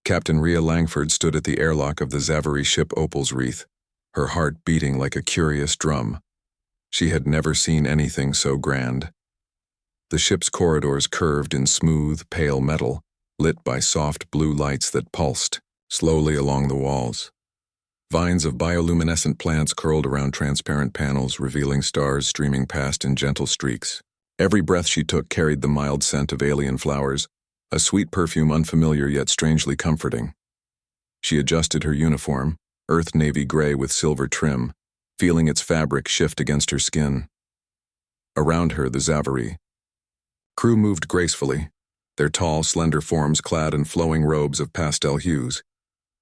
Captain Rhea Langford stood at the airlock of the Zavary ship Opal's Wreath, her heart beating like a curious drum. She had never seen anything so grand. The ship's corridors curved in smooth, pale metal, lit by soft blue lights that pulsed slowly along the walls. Vines of bioluminescent plants curled around transparent panels, revealing stars streaming past in gentle streaks. Every breath she took carried the mild scent of alien flowers, a sweet perfume unfamiliar yet strangely comforting. She adjusted her uniform, earth navy gray with silver trim, feeling its fabric shift against her skin. Around her, the Zavary crew moved gracefully, their tall, slender forms clad in flowing robes of pastel hues.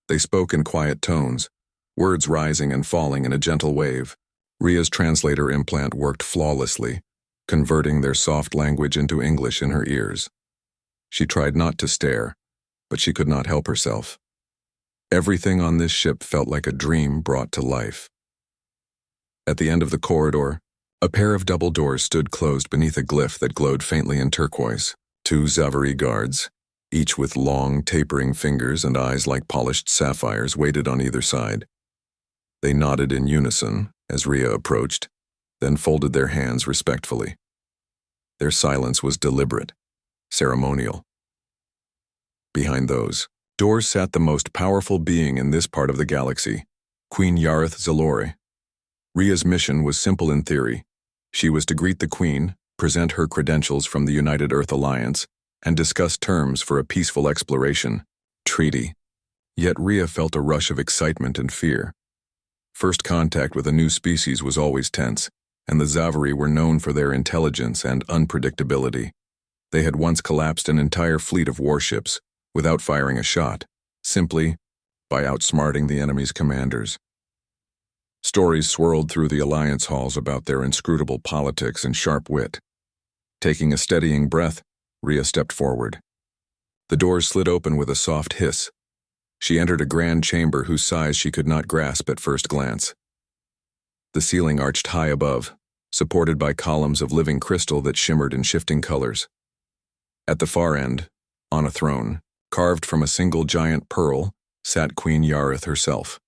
They spoke in quiet tones, words rising and falling in a gentle wave. Rhea's translator implant worked flawlessly, converting their soft language into English in her ears. She tried not to stare, but she could not help herself. Everything on this ship felt like a dream brought to life. At the end of the corridor, a pair of double doors stood closed beneath a glyph that glowed faintly in turquoise. Two Zavary guards, each with long, tapering fingers and eyes like polished sapphires, waited on either side. They nodded in unison as Rhea approached, then folded their hands respectfully. Their silence was deliberate, ceremonial. Behind those doors sat the most powerful being in this part of the galaxy, Queen Yareth Zalore. Rhea's mission was simple in theory. She was to greet the Queen, present her credentials from the United Earth Alliance, and discuss terms for a peaceful exploration treaty. Yet Rhea felt a rush of excitement and fear. First contact with a new species was always tense, and the Zavary were known for their intelligence and unpredictability. They had once collapsed an entire fleet of warships without firing a shot, simply by outsmarting the enemy's commanders. Stories swirled through the Alliance halls about their inscrutable politics and sharp wit. Taking a steadying breath, Rhea stepped forward. The doors slid open with a soft hiss. She entered a grand chamber whose size she could not grasp at first glance. The ceiling arched high above, supported by columns of living crystal that shimmered in shifting colors. At the far end, on a throne, carved from a single giant pearl, sat Queen Yareth herself.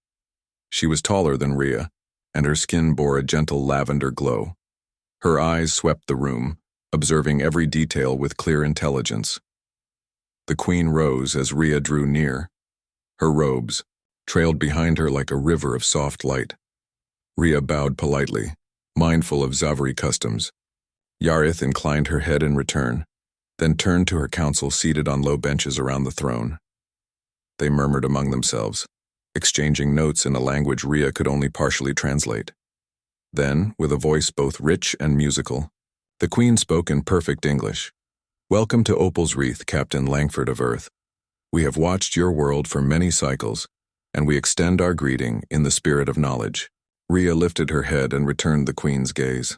She was taller than Rhea, and her skin bore a gentle lavender glow. Her eyes swept the room, observing every detail with clear intelligence. The Queen rose as Rhea drew near. Her robes trailed behind her like a river of soft light. Rhea bowed politely, mindful of Zavary customs. Yareth inclined her head in return, then turned to her council seated on low benches around the throne. They murmured among themselves, exchanging notes in a language Rhea could only partially translate. Then, with a voice both rich and musical, the Queen spoke in perfect English. "Welcome to Opal's Wreath, Captain Langford of Earth. We have watched your world for many cycles, and we extend our greeting in the spirit of knowledge." Rhea lifted her head and returned the Queen's gaze.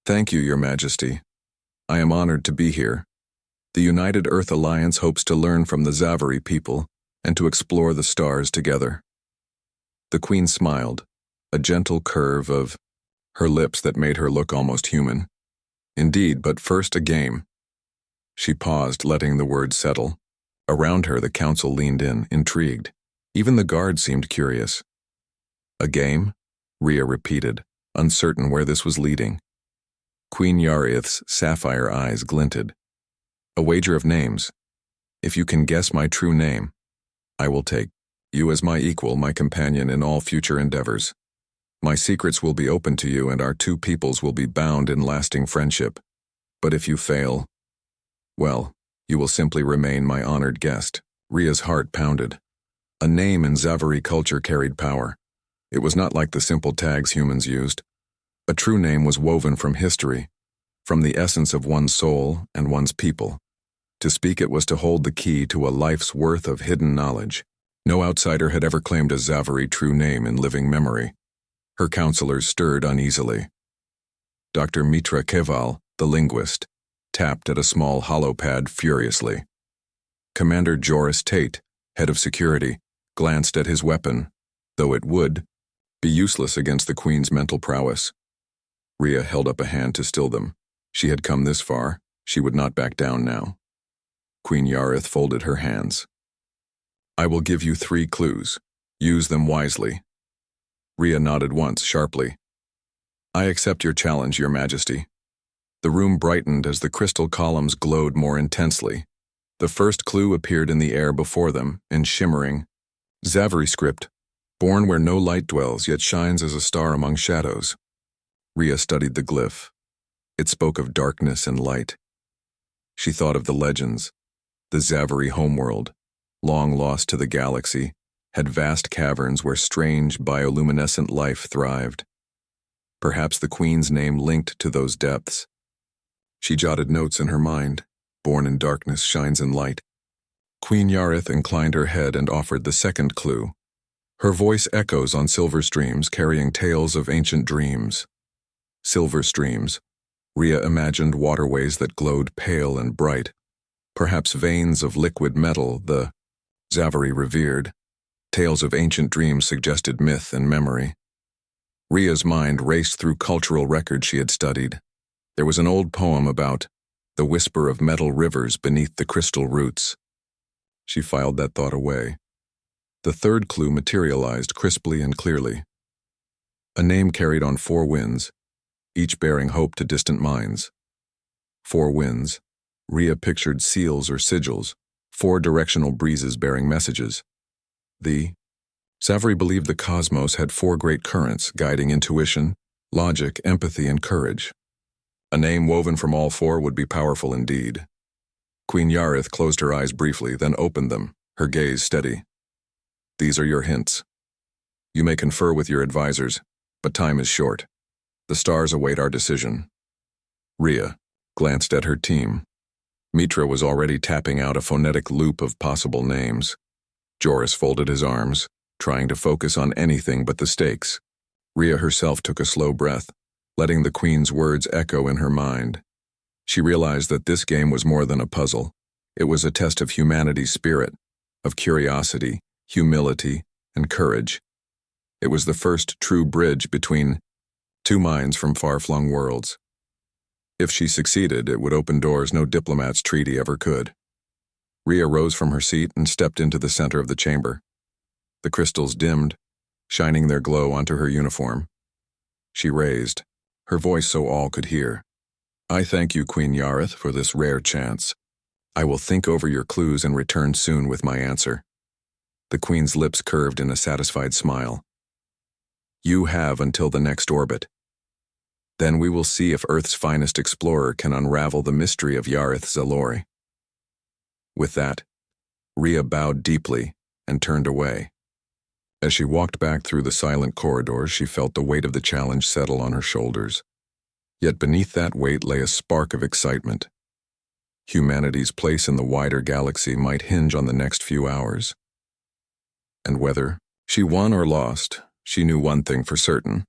"Thank you, Your Majesty. I am honored to be here. The United Earth Alliance hopes to learn from the Zavary people and to explore the stars together." The Queen smiled, a gentle curve of her lips that made her look almost human. "Indeed, but first a game." She paused, letting the words settle. Around her, the council leaned in, intrigued. Even the guards seemed curious. "A game?" Rhea repeated, uncertain where this was leading. Queen Yareth's sapphire eyes glinted. "A wager of names. If you can guess my true name, I will take you as my equal, my companion in all future endeavors. My secrets will be open to you, and our two peoples will be bound in lasting friendship. But if you fail, well, you will simply remain my honored guest." Rhea's heart pounded. A name in Zavary culture carried power. It was not like the simple tags humans used. A true name was woven from history, from the essence of one's soul and one's people. To speak it was to hold the key to a life's worth of hidden knowledge. No outsider had ever claimed a Zavary true name in living memory. Her counselors stirred uneasily. Dr. Mitra Keval, the linguist, tapped at a small hollow pad furiously. Commander Joris Tate, head of security, glanced at his weapon, though it would be useless against the Queen's mental prowess. Rhea held up a hand to still them. She had come this far. She would not back down now. Queen Yareth folded her hands. I will give you 3 clues. Use them wisely. Rhea nodded once, sharply. I accept your challenge, Your Majesty. The room brightened as the crystal columns glowed more intensely. The first clue appeared in the air before them, in shimmering Zaveri script, born where no light dwells, yet shines as a star among shadows. Rhea studied the glyph. It spoke of darkness and light. She thought of the legends. The Zaveri homeworld, long lost to the galaxy, had vast caverns where strange bioluminescent life thrived. Perhaps the Queen's name linked to those depths. She jotted notes in her mind. Born in darkness, shines in light. Queen Yarith inclined her head and offered the second clue. Her voice echoes on silver streams carrying tales of ancient dreams. Silver streams. Rhea imagined waterways that glowed pale and bright. Perhaps veins of liquid metal the Zaveri revered. Tales of ancient dreams suggested myth and memory. Rhea's mind raced through cultural records she had studied. There was an old poem about the whisper of metal rivers beneath the crystal roots. She filed that thought away. The third clue materialized crisply and clearly. A name carried on 4 winds, each bearing hope to distant minds. 4 winds. Rhea pictured seals or sigils, 4 directional breezes bearing messages. The Zaveri believed the cosmos had 4 great currents guiding intuition, logic, empathy, and courage. A name woven from all 4 would be powerful indeed. Queen Yarith closed her eyes briefly, then opened them, her gaze steady. These are your hints. You may confer with your advisors, but time is short. The stars await our decision. Rhea glanced at her team. Mitra was already tapping out a phonetic loop of possible names. Joris folded his arms, trying to focus on anything but the stakes. Rhea herself took a slow breath, letting the Queen's words echo in her mind. She realized that this game was more than a puzzle. It was a test of humanity's spirit, of curiosity, humility, and courage. It was the first true bridge between 2 minds from far-flung worlds. If she succeeded, it would open doors no diplomat's treaty ever could. Rhea rose from her seat and stepped into the center of the chamber. The crystals dimmed, shining their glow onto her uniform. She raised, her voice so all could hear. I thank you, Queen Yarith, for this rare chance. I will think over your clues and return soon with my answer. The Queen's lips curved in a satisfied smile. You have until the next orbit. Then we will see if Earth's finest explorer can unravel the mystery of Yarith Zalori. With that, Rhea bowed deeply and turned away. As she walked back through the silent corridors, she felt the weight of the challenge settle on her shoulders. Yet beneath that weight lay a spark of excitement. Humanity's place in the wider galaxy might hinge on the next few hours. And whether she won or lost, she knew one thing for certain.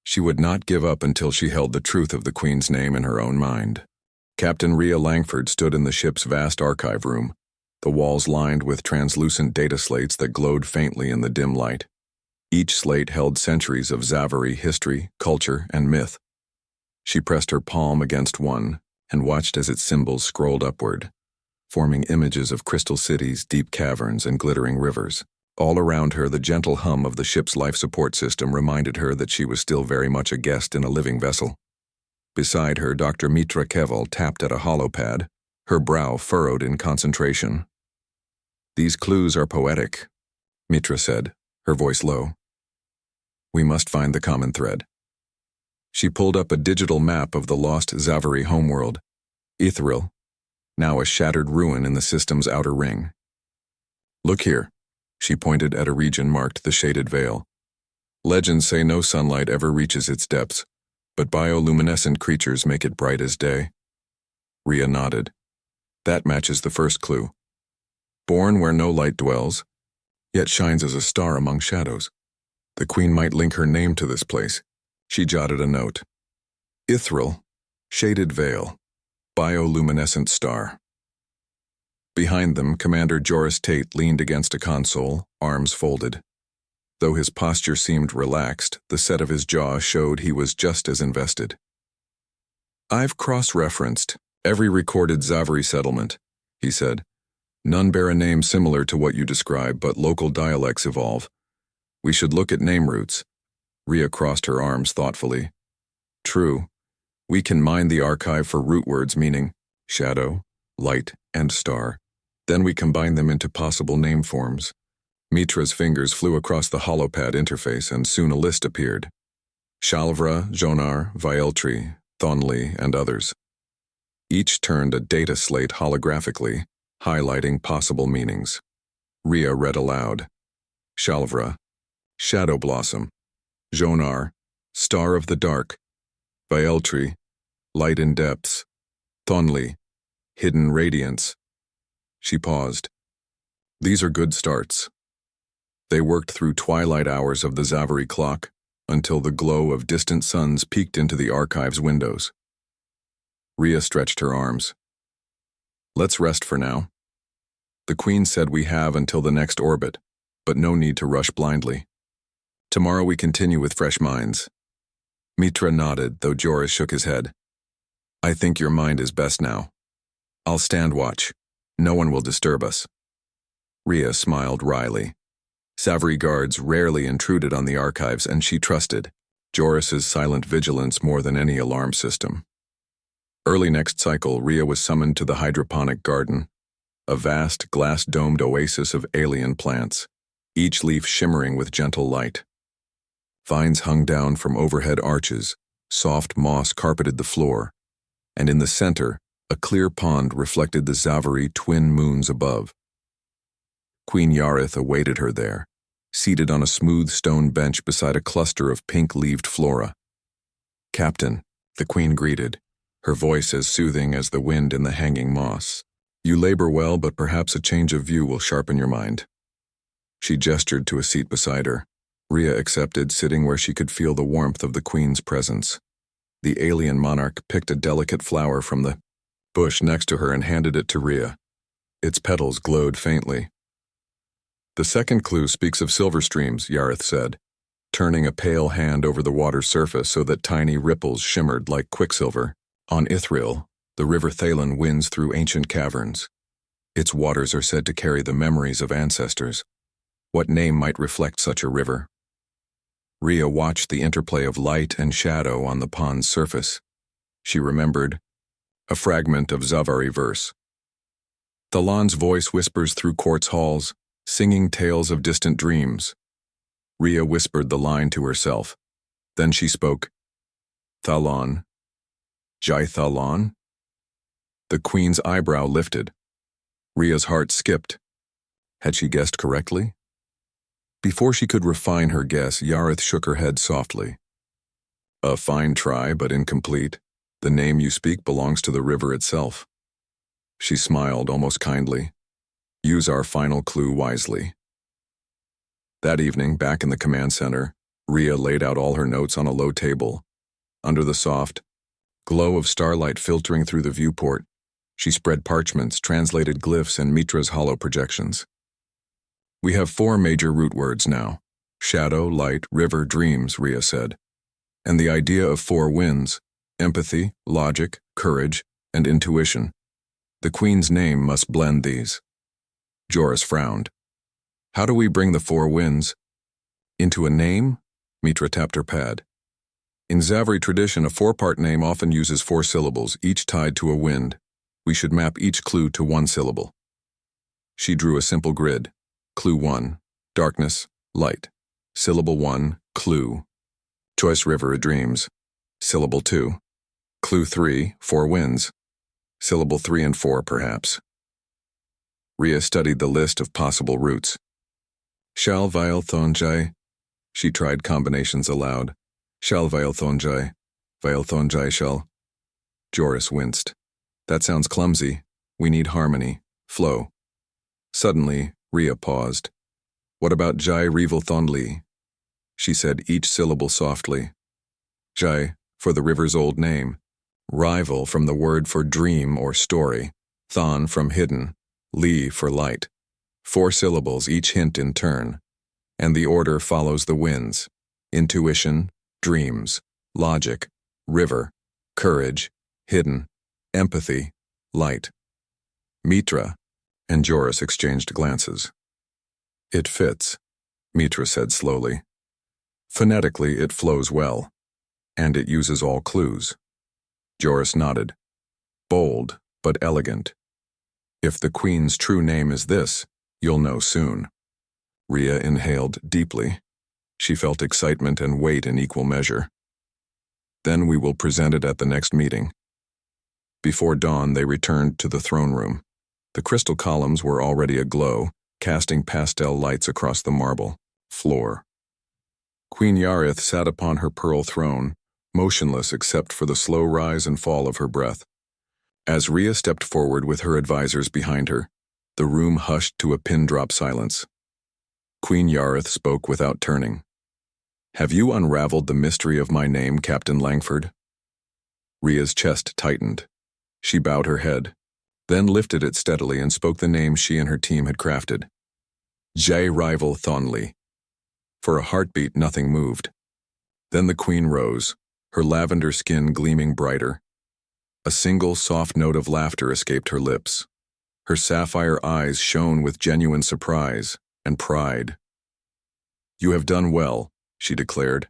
She would not give up until she held the truth of the Queen's name in her own mind. Captain Rhea Langford stood in the ship's vast archive room, the walls lined with translucent data slates that glowed faintly in the dim light. Each slate held centuries of Zaveri history, culture, and myth. She pressed her palm against one and watched as its symbols scrolled upward, forming images of crystal cities, deep caverns, and glittering rivers. All around her, the gentle hum of the ship's life support system reminded her that she was still very much a guest in a living vessel. Beside her, Dr. Mitra Keval tapped at a holopad, her brow furrowed in concentration. These clues are poetic, Mitra said, her voice low. We must find the common thread. She pulled up a digital map of the lost Zaveri homeworld, Ithril, now a shattered ruin in the system's outer ring. Look here. She pointed at a region marked the Shaded Veil. Legends say no sunlight ever reaches its depths, but bioluminescent creatures make it bright as day. Rhea nodded. That matches the first clue. Born where no light dwells, yet shines as a star among shadows. The Queen might link her name to this place. She jotted a note. Ithril, Shaded Veil, bioluminescent star. Behind them, Commander Joris Tate leaned against a console, arms folded. Though his posture seemed relaxed, the set of his jaw showed he was just as invested. I've cross-referenced every recorded Zaveri settlement, he said. None bear a name similar to what you describe, but local dialects evolve. We should look at name roots. Rhea crossed her arms thoughtfully. True. We can mine the archive for root words meaning shadow, light, and star. Then we combine them into possible name forms. Mitra's fingers flew across the holopad interface and soon a list appeared. Shalvra, Jonar, Vieltri, Thonli, and others. Each turned a data slate holographically, highlighting possible meanings. Rhea read aloud. Shalvra, Shadow Blossom. Jonar, Star of the Dark. Vieltri, Light in Depths. Thonli, Hidden Radiance. She paused. These are good starts. They worked through twilight hours of the Zavari clock until the glow of distant suns peeked into the archive's windows. Rhea stretched her arms. Let's rest for now. The Queen said we have until the next orbit, but no need to rush blindly. Tomorrow we continue with fresh minds. Mitra nodded, though Joris shook his head. I think your mind is best now. I'll stand watch. No one will disturb us. Rhea smiled wryly. Zavari guards rarely intruded on the archives, and she trusted Joris's silent vigilance more than any alarm system. Early next cycle, Rhea was summoned to the hydroponic garden, a vast glass-domed oasis of alien plants, each leaf shimmering with gentle light. Vines hung down from overhead arches, soft moss carpeted the floor, and in the center, a clear pond reflected the Zavari twin moons above. Queen Yarith awaited her there, seated on a smooth stone bench beside a cluster of pink-leaved flora. Captain, the Queen greeted, her voice as soothing as the wind in the hanging moss. You labor well, but perhaps a change of view will sharpen your mind. She gestured to a seat beside her. Rhea accepted, sitting where she could feel the warmth of the Queen's presence. The alien monarch picked a delicate flower from the bush next to her and handed it to Rhea. Its petals glowed faintly. The second clue speaks of silver streams, Yarith said, turning a pale hand over the water's surface so that tiny ripples shimmered like quicksilver. On Ithril, the river Thalen winds through ancient caverns. Its waters are said to carry the memories of ancestors. What name might reflect such a river? Rhea watched the interplay of light and shadow on the pond's surface. She remembered a fragment of Zavari verse. Thalan's voice whispers through quartz halls, singing tales of distant dreams. Rhea whispered the line to herself. Then she spoke. Thalan. Jai Thalan? The Queen's eyebrow lifted. Rhea's heart skipped. Had she guessed correctly? Before she could refine her guess, Yarith shook her head softly. A fine try, but incomplete. The name you speak belongs to the river itself. She smiled almost kindly. Use our final clue wisely. That evening, back in the command center, Rhea laid out all her notes on a low table. Under the soft glow of starlight filtering through the viewport, she spread parchments, translated glyphs, and Mitra's hollow projections. We have 4 major root words now. Shadow, light, river, dreams, Rhea said. And the idea of 4 winds: empathy, logic, courage, and intuition. The Queen's name must blend these. Joris frowned. How do we bring the 4 winds into a name? Mitra tapped her pad. In Zavari tradition, a 4-part name often uses 4 syllables, each tied to a wind. We should map each clue to 1 syllable. She drew a simple grid. Clue 1, darkness, light. Syllable 1, clue. Choice river, dreams. Syllable 2. Clue 3, 4 winds. Syllable 3 and 4, perhaps. Rhea studied the list of possible routes. Shal Vail Thonjai. She tried combinations aloud. Shal Vail Thonjai Shal. Joris winced. That sounds clumsy. We need harmony, flow. Suddenly, Rhea paused. What about Jai Revel Thonli? She said each syllable softly. Jai, for the river's old name. Rival from the word for dream or story. Thon from hidden. Li for light. 4 syllables, each hint in turn. And the order follows the winds. Intuition, dreams, logic, river, courage, hidden, empathy, light. Mitra, and Joris exchanged glances. It fits, Mitra said slowly. Phonetically, it flows well, and it uses all clues. Joris nodded. Bold, but elegant. If the Queen's true name is this, you'll know soon. Rhea inhaled deeply. She felt excitement and weight in equal measure. Then we will present it at the next meeting. Before dawn, they returned to the throne room. The crystal columns were already aglow, casting pastel lights across the marble floor. Queen Yarith sat upon her pearl throne, motionless except for the slow rise and fall of her breath. As Rhea stepped forward with her advisors behind her, the room hushed to a pin-drop silence. Queen Yarith spoke without turning. Have you unraveled the mystery of my name, Captain Langford? Rhea's chest tightened. She bowed her head, then lifted it steadily and spoke the name she and her team had crafted. J. Rival Thonley. For a heartbeat, nothing moved. Then the Queen rose, her lavender skin gleaming brighter. A single soft note of laughter escaped her lips. Her sapphire eyes shone with genuine surprise and pride. You have done well, she declared.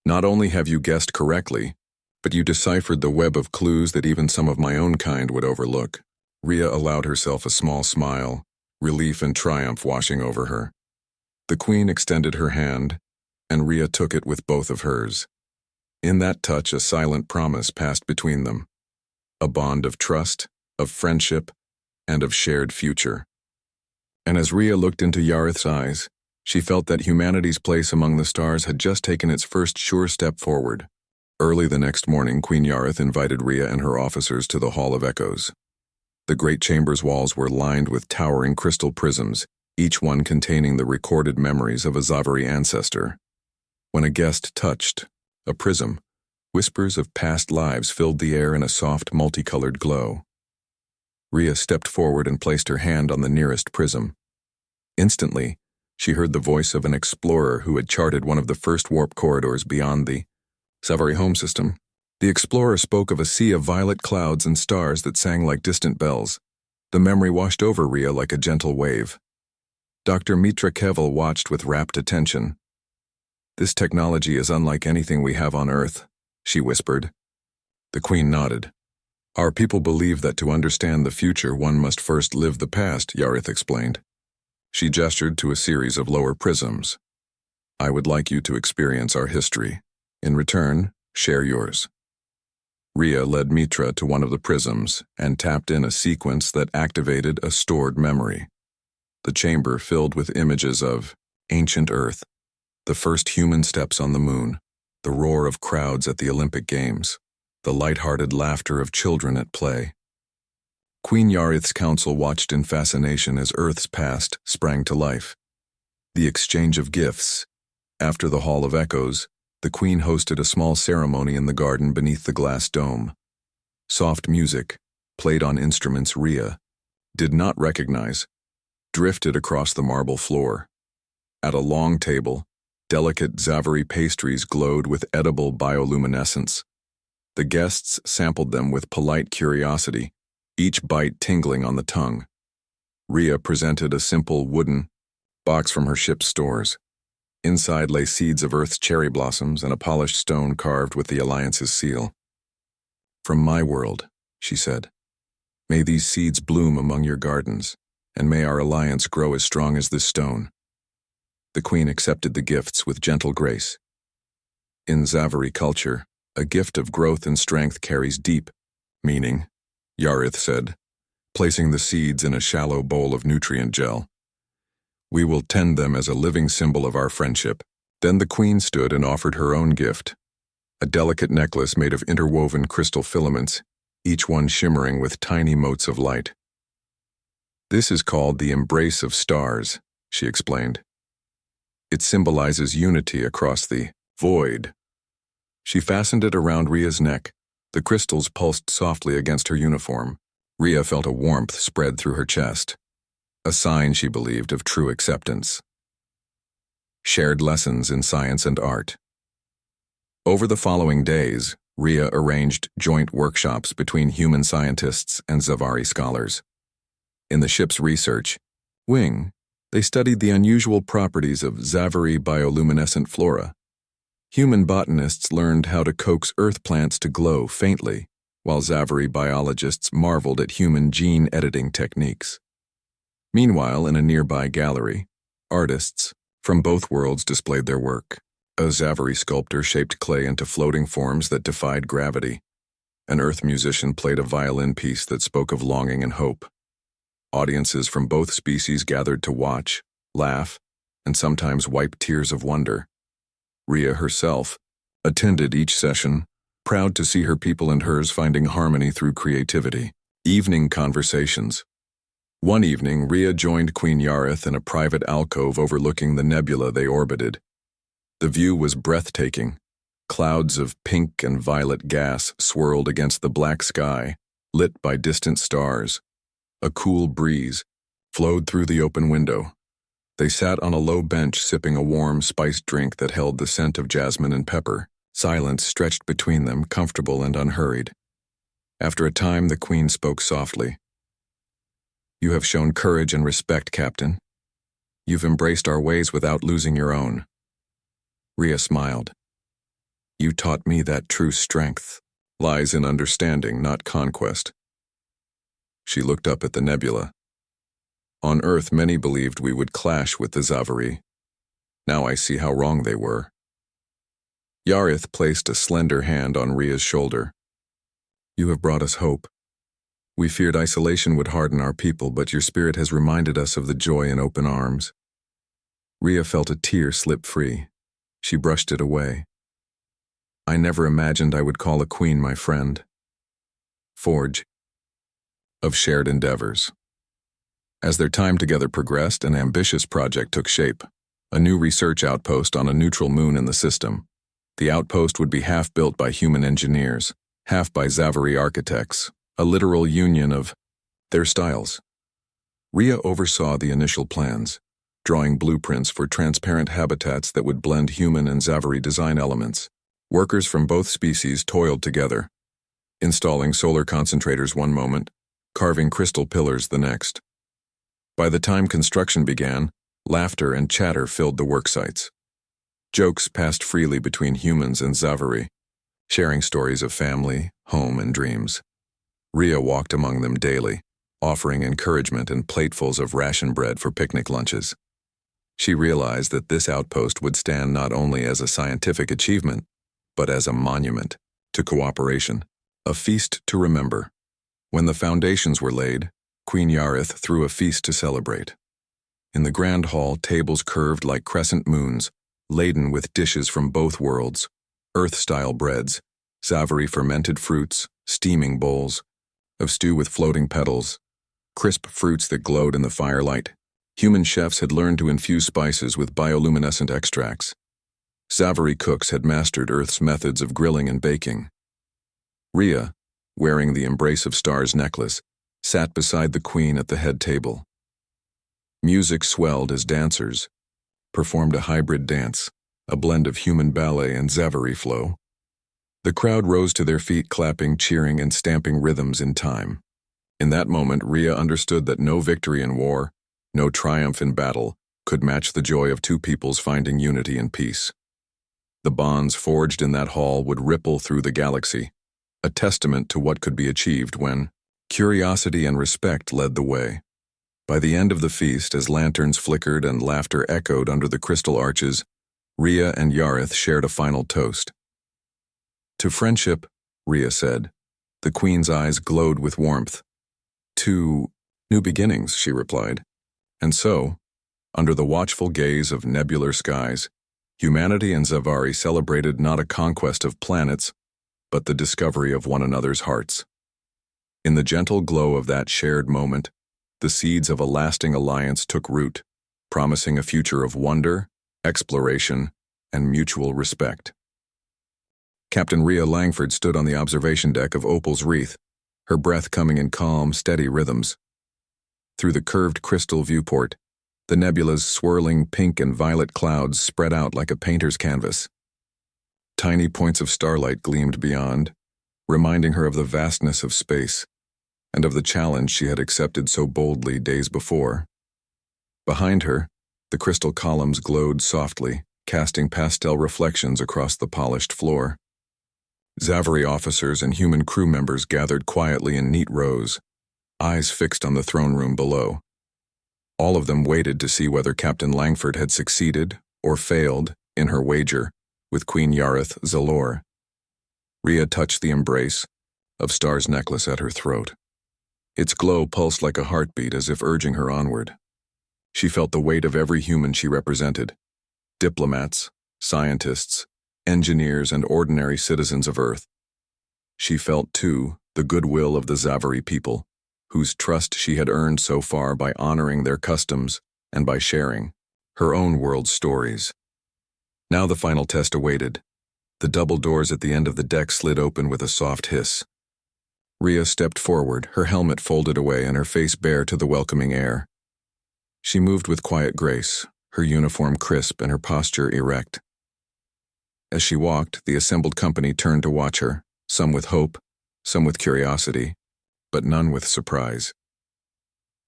Not only have you guessed correctly, but you deciphered the web of clues that even some of my own kind would overlook. Rhea allowed herself a small smile, relief and triumph washing over her. The Queen extended her hand, and Rhea took it with both of hers. In that touch, a silent promise passed between them. A bond of trust, of friendship, and of shared future. And as Rhea looked into Yarith's eyes, she felt that humanity's place among the stars had just taken its first sure step forward. Early the next morning, Queen Yarith invited Rhea and her officers to the Hall of Echoes. The great chamber's walls were lined with towering crystal prisms, each one containing the recorded memories of a Zavari ancestor. When a guest touched a prism, whispers of past lives filled the air in a soft, multicolored glow. Rhea stepped forward and placed her hand on the nearest prism. Instantly, she heard the voice of an explorer who had charted one of the first warp corridors beyond the Zavari home system. The explorer spoke of a sea of violet clouds and stars that sang like distant bells. The memory washed over Rhea like a gentle wave. Dr. Mitra Keval watched with rapt attention. This technology is unlike anything we have on Earth, she whispered. The Queen nodded. Our people believe that to understand the future one must first live the past, Yarith explained. She gestured to a series of lower prisms. I would like you to experience our history. In return, share yours. Rhea led Mitra to one of the prisms and tapped in a sequence that activated a stored memory. The chamber filled with images of ancient Earth, the first human steps on the moon, the roar of crowds at the Olympic Games, the light-hearted laughter of children at play. Queen Yarith's council watched in fascination as Earth's past sprang to life. The exchange of gifts. After the Hall of Echoes, the Queen hosted a small ceremony in the garden beneath the glass dome. Soft music, played on instruments Rhea did not recognize, drifted across the marble floor. At a long table, delicate Zavari pastries glowed with edible bioluminescence. The guests sampled them with polite curiosity, each bite tingling on the tongue. Rhea presented a simple wooden box from her ship's stores. Inside lay seeds of Earth's cherry blossoms and a polished stone carved with the Alliance's seal. From my world, she said, may these seeds bloom among your gardens, and may our alliance grow as strong as this stone. The Queen accepted the gifts with gentle grace. In Zavari culture, a gift of growth and strength carries deep meaning, Yarith said, placing the seeds in a shallow bowl of nutrient gel. We will tend them as a living symbol of our friendship. Then the Queen stood and offered her own gift, a delicate necklace made of interwoven crystal filaments, each one shimmering with tiny motes of light. This is called the Embrace of Stars, she explained. It symbolizes unity across the void. She fastened it around Rhea's neck. The crystals pulsed softly against her uniform. Rhea felt a warmth spread through her chest, a sign, she believed, of true acceptance. Shared lessons in science and art. Over the following days, Rhea arranged joint workshops between human scientists and Zavari scholars. In the ship's research wing, they studied the unusual properties of Zaveri bioluminescent flora. Human botanists learned how to coax earth plants to glow faintly, while Zaveri biologists marveled at human gene editing techniques. Meanwhile, in a nearby gallery, artists from both worlds displayed their work. A Zaveri sculptor shaped clay into floating forms that defied gravity. An earth musician played a violin piece that spoke of longing and hope. Audiences from both species gathered to watch, laugh, and sometimes wipe tears of wonder. Rhea herself attended each session, proud to see her people and hers finding harmony through creativity. Evening conversations. One evening, Rhea joined Queen Yareth in a private alcove overlooking the nebula they orbited. The view was breathtaking. Clouds of pink and violet gas swirled against the black sky, lit by distant stars. A cool breeze flowed through the open window. They sat on a low bench sipping a warm, spiced drink that held the scent of jasmine and pepper. Silence stretched between them, comfortable and unhurried. After a time, the Queen spoke softly. "You have shown courage and respect, Captain. You've embraced our ways without losing your own." Rhea smiled. "You taught me that true strength lies in understanding, not conquest." She looked up at the nebula. On Earth, many believed we would clash with the Zaveri. Now I see how wrong they were. Yareth placed a slender hand on Rhea's shoulder. "You have brought us hope. We feared isolation would harden our people, but your spirit has reminded us of the joy in open arms." Rhea felt a tear slip free. She brushed it away. "I never imagined I would call a queen my friend." Forge of shared endeavors. As their time together progressed, an ambitious project took shape. A new research outpost on a neutral moon in the system. The outpost would be half built by human engineers, half by Zaveri architects, a literal union of their styles. Rhea oversaw the initial plans, drawing blueprints for transparent habitats that would blend human and Zaveri design elements. Workers from both species toiled together, installing solar concentrators one moment, carving crystal pillars the next. By the time construction began, laughter and chatter filled the work sites. Jokes passed freely between humans and Zaveri, sharing stories of family, home, and dreams. Rhea walked among them daily, offering encouragement and platefuls of ration bread for picnic lunches. She realized that this outpost would stand not only as a scientific achievement, but as a monument to cooperation, a feast to remember. When the foundations were laid, Queen Yareth threw a feast to celebrate. In the grand hall, tables curved like crescent moons, laden with dishes from both worlds, Earth-style breads, Zaveri fermented fruits, steaming bowls of stew with floating petals, crisp fruits that glowed in the firelight. Human chefs had learned to infuse spices with bioluminescent extracts. Zaveri cooks had mastered Earth's methods of grilling and baking. Rhea, wearing the Embrace of Stars necklace, sat beside the Queen at the head table. Music swelled as dancers performed a hybrid dance, a blend of human ballet and Zaveri flow. The crowd rose to their feet, clapping, cheering, and stamping rhythms in time. In that moment, Rhea understood that no victory in war, no triumph in battle, could match the joy of two peoples finding unity and peace. The bonds forged in that hall would ripple through the galaxy, a testament to what could be achieved when curiosity and respect led the way. By the end of the feast, as lanterns flickered and laughter echoed under the crystal arches, Rhea and Yareth shared a final toast. "To friendship," Rhea said. The Queen's eyes glowed with warmth. "To new beginnings," she replied. And so, under the watchful gaze of nebular skies, humanity and Zaveri celebrated not a conquest of planets, but the discovery of one another's hearts. In the gentle glow of that shared moment, the seeds of a lasting alliance took root, promising a future of wonder, exploration, and mutual respect. Captain Rhea Langford stood on the observation deck of Opal's Wreath, her breath coming in calm, steady rhythms. Through the curved crystal viewport, the nebula's swirling pink and violet clouds spread out like a painter's canvas. Tiny points of starlight gleamed beyond, reminding her of the vastness of space. and of the challenge she had accepted so boldly days before. Behind her, the crystal columns glowed softly, casting pastel reflections across the polished floor. Zaveri officers and human crew members gathered quietly in neat rows, eyes fixed on the throne room below. All of them waited to see whether Captain Langford had succeeded or failed in her wager with Queen Yareth Zalor. Rhea touched the embrace of Star's necklace at her throat. Its glow pulsed like a heartbeat as if urging her onward. She felt the weight of every human she represented: diplomats, scientists, engineers, and ordinary citizens of Earth. She felt, too, the goodwill of the Zaveri people, whose trust she had earned so far by honoring their customs and by sharing her own world's stories. Now the final test awaited. The double doors at the end of the deck slid open with a soft hiss. Rhea stepped forward, her helmet folded away and her face bare to the welcoming air. She moved with quiet grace, her uniform crisp and her posture erect. As she walked, the assembled company turned to watch her, some with hope, some with curiosity, but none with surprise.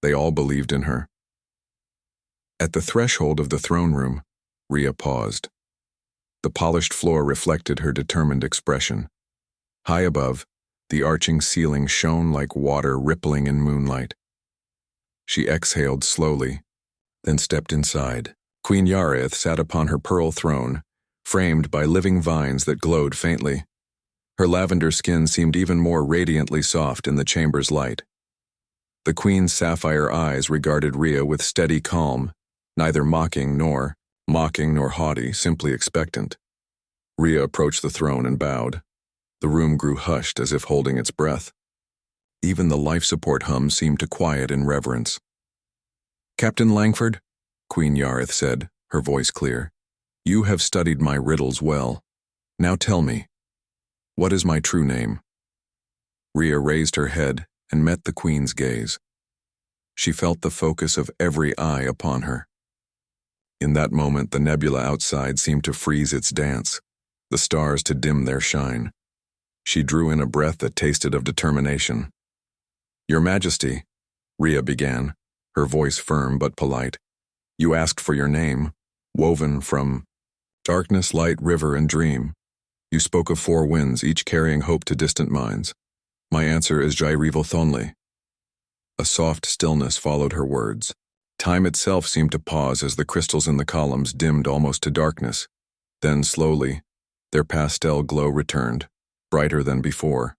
They all believed in her. At the threshold of the throne room, Rhea paused. The polished floor reflected her determined expression. High above, the arching ceiling shone like water rippling in moonlight. She exhaled slowly, then stepped inside. Queen Yareth sat upon her pearl throne, framed by living vines that glowed faintly. Her lavender skin seemed even more radiantly soft in the chamber's light. The queen's sapphire eyes regarded Rhea with steady calm, neither mocking nor haughty, simply expectant. Rhea approached the throne and bowed. The room grew hushed as if holding its breath. Even the life support hum seemed to quiet in reverence. "Captain Langford," Queen Yareth said, her voice clear, "you have studied my riddles well. Now tell me, what is my true name?" Rhea raised her head and met the queen's gaze. She felt the focus of every eye upon her. In that moment, the nebula outside seemed to freeze its dance, the stars to dim their shine. She drew in a breath that tasted of determination. "Your Majesty," Rhea began, her voice firm but polite, "you asked for your name, woven from darkness, light, river, and dream. You spoke of 4 winds, each carrying hope to distant minds. My answer is Jairivo Thonli." A soft stillness followed her words. Time itself seemed to pause as the crystals in the columns dimmed almost to darkness. Then slowly, their pastel glow returned, brighter than before.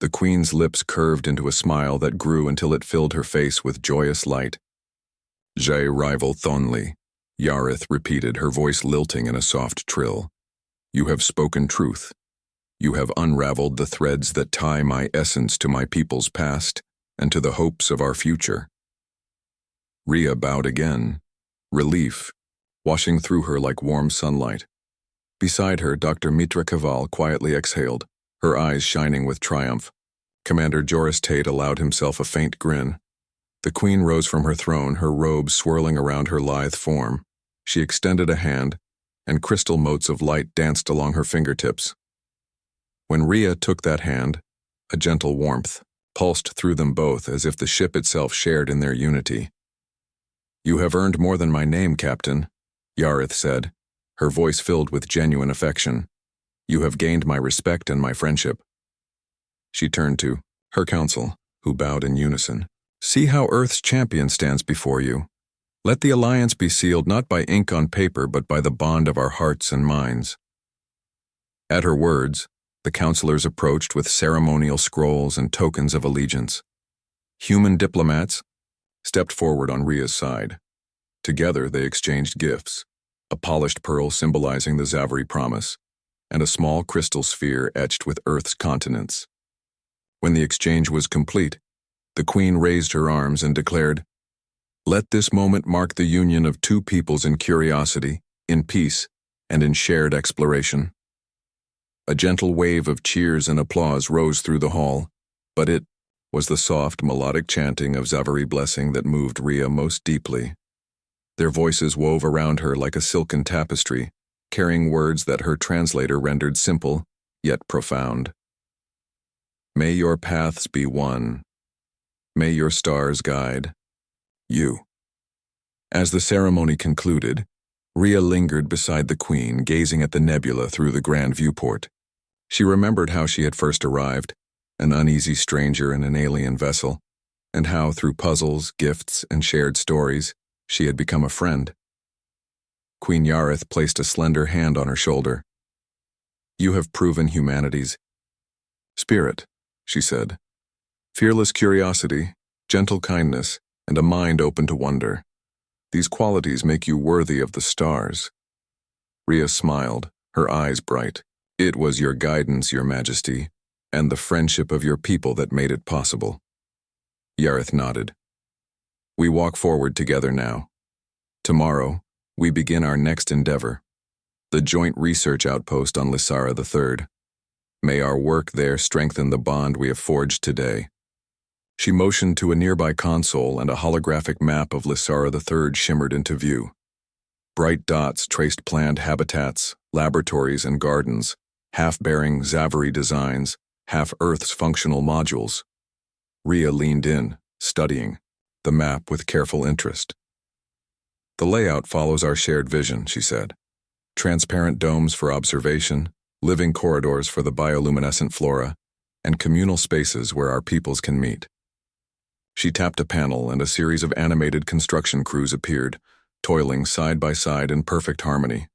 The queen's lips curved into a smile that grew until it filled her face with joyous light. "Jairivo Thonli," Yareth repeated, her voice lilting in a soft trill. "You have spoken truth. You have unraveled the threads that tie my essence to my people's past and to the hopes of our future." Rhea bowed again, relief washing through her like warm sunlight. Beside her, Dr. Mitra Kaval quietly exhaled, her eyes shining with triumph. Commander Joris Tate allowed himself a faint grin. The queen rose from her throne, her robe swirling around her lithe form. She extended a hand, and crystal motes of light danced along her fingertips. When Rhea took that hand, a gentle warmth pulsed through them both as if the ship itself shared in their unity. "You have earned more than my name, Captain," Yareth said, her voice filled with genuine affection. "You have gained my respect and my friendship." She turned to her council, who bowed in unison. "See how Earth's champion stands before you. Let the alliance be sealed not by ink on paper but by the bond of our hearts and minds." At her words, the counselors approached with ceremonial scrolls and tokens of allegiance. Human diplomats stepped forward on Rhea's side. Together they exchanged gifts, a polished pearl symbolizing the Zaveri promise, and a small crystal sphere etched with Earth's continents. When the exchange was complete, the queen raised her arms and declared, "Let this moment mark the union of 2 peoples in curiosity, in peace, and in shared exploration." A gentle wave of cheers and applause rose through the hall, but it was the soft, melodic chanting of Zaveri blessing that moved Rhea most deeply. Their voices wove around her like a silken tapestry, carrying words that her translator rendered simple, yet profound. "May your paths be one, May your stars guide you. As the ceremony concluded, Rhea lingered beside the queen, gazing at the nebula through the grand viewport. She remembered how she had first arrived, an uneasy stranger in an alien vessel, and how, through puzzles, gifts, and shared stories, she had become a friend. Queen Yareth placed a slender hand on her shoulder. "You have proven humanity's spirit," she said. "Fearless curiosity, gentle kindness, and a mind open to wonder. These qualities make you worthy of the stars." Rhea smiled, her eyes bright. "It was your guidance, Your Majesty, and the friendship of your people that made it possible." Yareth nodded. "We walk forward together now. Tomorrow, we begin our next endeavor, the joint research outpost on Lysara III. May our work there strengthen the bond we have forged today." She motioned to a nearby console, and a holographic map of Lysara III shimmered into view. Bright dots traced planned habitats, laboratories, and gardens, half bearing Zaveri designs, half Earth's functional modules. Rhea leaned in, studying the map with careful interest. "The layout follows our shared vision," she said. "Transparent domes for observation, living corridors for the bioluminescent flora, and communal spaces where our peoples can meet." She tapped a panel, and a series of animated construction crews appeared, toiling side by side in perfect harmony.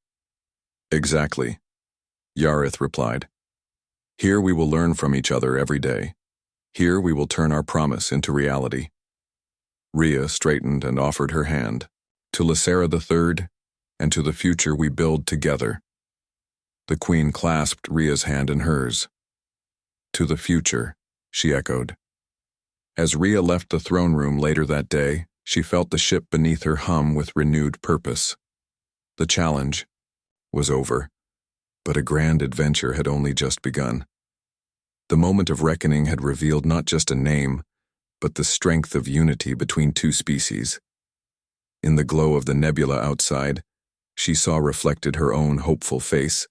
"Exactly," Yareth replied. "Here we will learn from each other every day. Here we will turn our promise into reality." Rhea straightened and offered her hand. "To Lysara III, and to the future we build together." The queen clasped Rhea's hand in hers. "To the future," she echoed. As Rhea left the throne room later that day, she felt the ship beneath her hum with renewed purpose. The challenge was over, but a grand adventure had only just begun. The moment of reckoning had revealed not just a name, but the strength of unity between two species. In the glow of the nebula outside, she saw reflected her own hopeful face,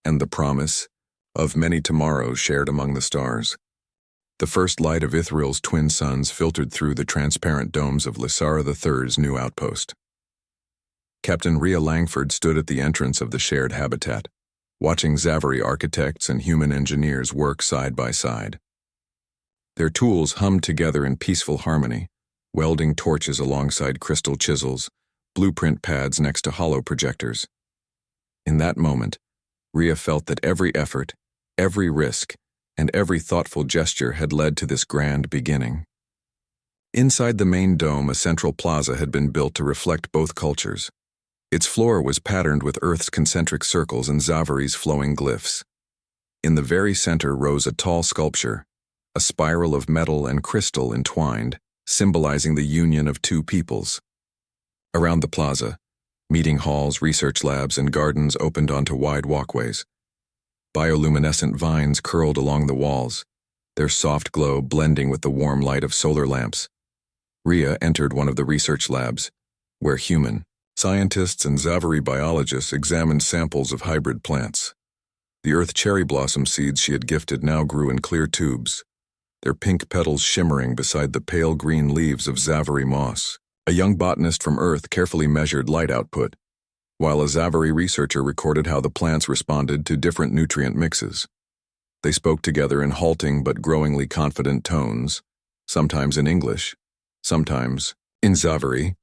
and the promise of many tomorrows shared among the stars. The first light of Ithril's twin suns filtered through the transparent domes of Lysara III's new outpost. Captain Rhea Langford stood at the entrance of the shared habitat, watching Zaveri architects and human engineers work side by side. Their tools hummed together in peaceful harmony, welding torches alongside crystal chisels, blueprint pads next to hollow projectors. In that moment, Rhea felt that every effort, every risk, and every thoughtful gesture had led to this grand beginning. Inside the main dome, a central plaza had been built to reflect both cultures. Its floor was patterned with Earth's concentric circles and Zaveri's flowing glyphs. In the very center rose a tall sculpture, a spiral of metal and crystal entwined, symbolizing the union of two peoples. Around the plaza, meeting halls, research labs, and gardens opened onto wide walkways. Bioluminescent vines curled along the walls, their soft glow blending with the warm light of solar lamps. Rhea entered one of the research labs, where human scientists and Zaveri biologists examined samples of hybrid plants. The earth cherry blossom seeds she had gifted now grew in clear tubes, their pink petals shimmering beside the pale green leaves of Zaveri moss. A young botanist from Earth carefully measured light output, while a Zaveri researcher recorded how the plants responded to different nutrient mixes. They spoke together in halting but growingly confident tones, sometimes in English, sometimes in Zaveri,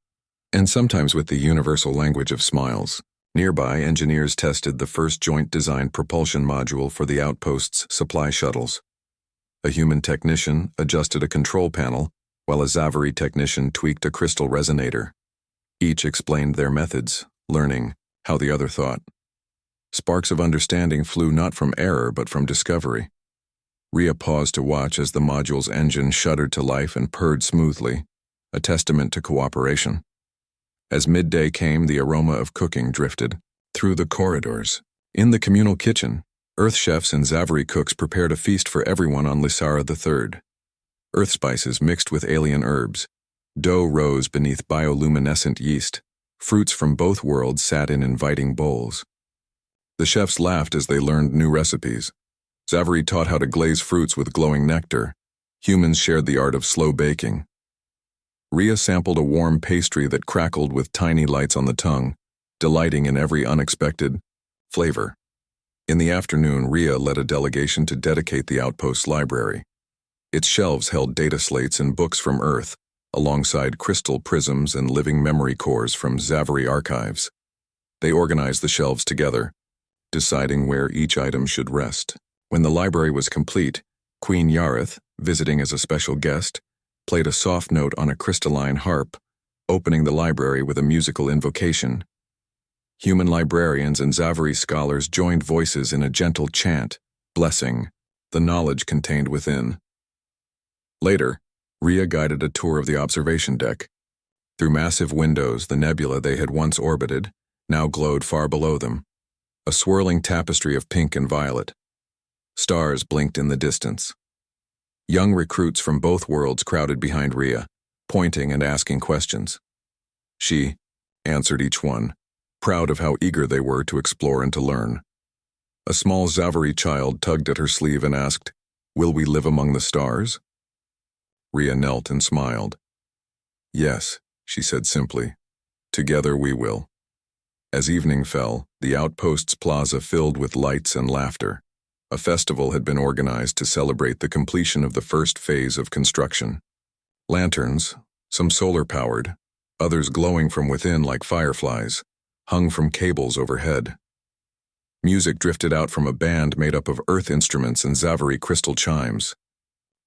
and sometimes with the universal language of smiles. Nearby, engineers tested the first joint-designed propulsion module for the outpost's supply shuttles. A human technician adjusted a control panel, while a Zaveri technician tweaked a crystal resonator. Each explained their methods, learning how the other thought. Sparks of understanding flew not from error but from discovery. Rhea paused to watch as the module's engine shuddered to life and purred smoothly, a testament to cooperation. As midday came, the aroma of cooking drifted through the corridors. In the communal kitchen, Earth chefs and Zaveri cooks prepared a feast for everyone on Lysara III. Earth spices mixed with alien herbs. Dough rose beneath bioluminescent yeast. Fruits from both worlds sat in inviting bowls. The chefs laughed as they learned new recipes. Zaveri taught how to glaze fruits with glowing nectar, Humans shared the art of slow baking. Rhea sampled a warm pastry that crackled with tiny lights on the tongue, delighting in every unexpected flavor. In the afternoon, Rhea led a delegation to dedicate the outpost's library. Its shelves held data slates and books from Earth, alongside crystal prisms and living memory cores from Zavari archives. They organized the shelves together, deciding where each item should rest. When the library was complete, Queen Yareth, visiting as a special guest, played a soft note on a crystalline harp, opening the library with a musical invocation. Human librarians and Zavari scholars joined voices in a gentle chant, blessing the knowledge contained within. Later, Rhea guided a tour of the observation deck. Through massive windows, the nebula they had once orbited now glowed far below them, a swirling tapestry of pink and violet. Stars blinked in the distance. Young recruits from both worlds crowded behind Rhea, pointing and asking questions. She answered each one, proud of how eager they were to explore and to learn. A small Zavari child tugged at her sleeve and asked, "Will we live among the stars?" Rhea knelt and smiled. "Yes," she said simply. "Together we will." As evening fell, the outpost's plaza filled with lights and laughter. A festival had been organized to celebrate the completion of the first phase of construction. Lanterns, some solar-powered, others glowing from within like fireflies, hung from cables overhead. Music drifted out from a band made up of earth instruments and Zavari crystal chimes.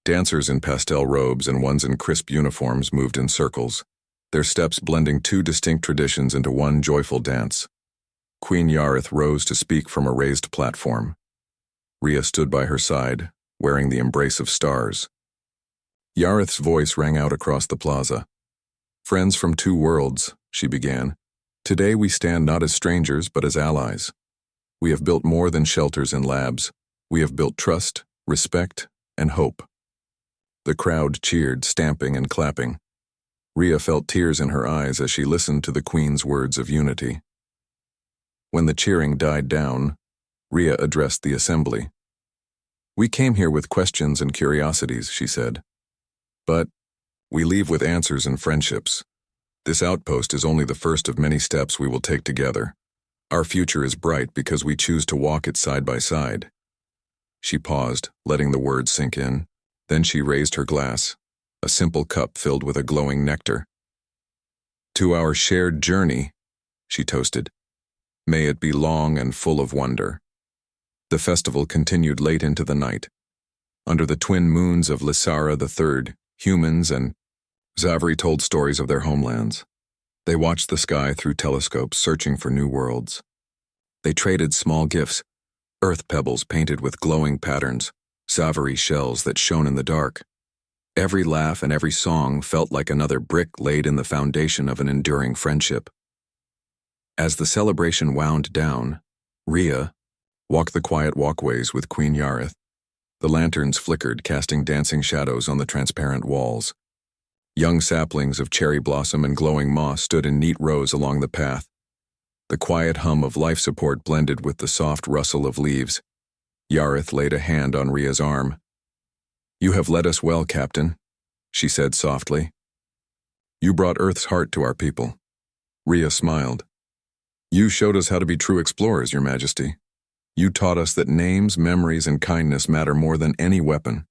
Dancers in pastel robes and ones in crisp uniforms moved in circles, their steps blending two distinct traditions into one joyful dance. Queen Yareth rose to speak from a raised platform. Rhea stood by her side, wearing the embrace of stars. Yareth's voice rang out across the plaza. "Friends from two worlds," she began. "Today we stand not as strangers but as allies. We have built more than shelters and labs. We have built trust, respect, and hope." The crowd cheered, stamping and clapping. Rhea felt tears in her eyes as she listened to the Queen's words of unity. When the cheering died down, Rhea addressed the assembly. "We came here with questions and curiosities," she said. "But we leave with answers and friendships. This outpost is only the first of many steps we will take together. Our future is bright because we choose to walk it side by side." She paused, letting the words sink in. Then she raised her glass, a simple cup filled with a glowing nectar. "To our shared journey," she toasted. "May it be long and full of wonder." The festival continued late into the night. Under the twin moons of Lysara III, humans and Zavari told stories of their homelands. They watched the sky through telescopes, searching for new worlds. They traded small gifts, earth pebbles painted with glowing patterns, Zavari shells that shone in the dark. Every laugh and every song felt like another brick laid in the foundation of an enduring friendship. As the celebration wound down, Rhea walked the quiet walkways with Queen Yareth. The lanterns flickered, casting dancing shadows on the transparent walls. Young saplings of cherry blossom and glowing moss stood in neat rows along the path. The quiet hum of life support blended with the soft rustle of leaves. Yareth laid a hand on Rhea's arm. "You have led us well, Captain," she said softly. "You brought Earth's heart to our people." Rhea smiled. "You showed us how to be true explorers, Your Majesty. You taught us that names, memories, and kindness matter more than any weapon."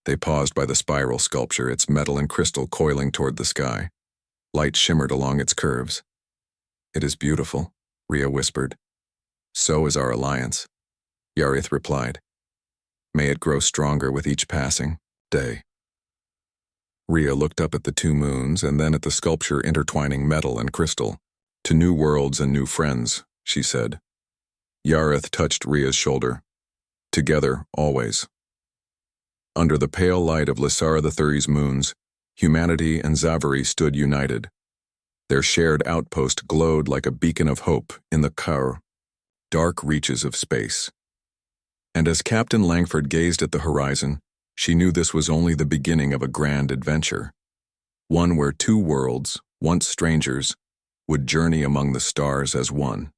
They paused by the spiral sculpture, its metal and crystal coiling toward the sky. Light shimmered along its curves. "It is beautiful," Rhea whispered. "So is our alliance," Yareth replied. "May it grow stronger with each passing day." Rhea looked up at the two moons and then at the sculpture intertwining metal and crystal. "To new worlds and new friends," she said. Yareth touched Rhea's shoulder. "Together, always." Under the pale light of Lysara III's moons, humanity and Zavari stood united. Their shared outpost glowed like a beacon of hope in the dark reaches of space. And as Captain Langford gazed at the horizon, she knew this was only the beginning of a grand adventure. One where two worlds, once strangers, would journey among the stars as one.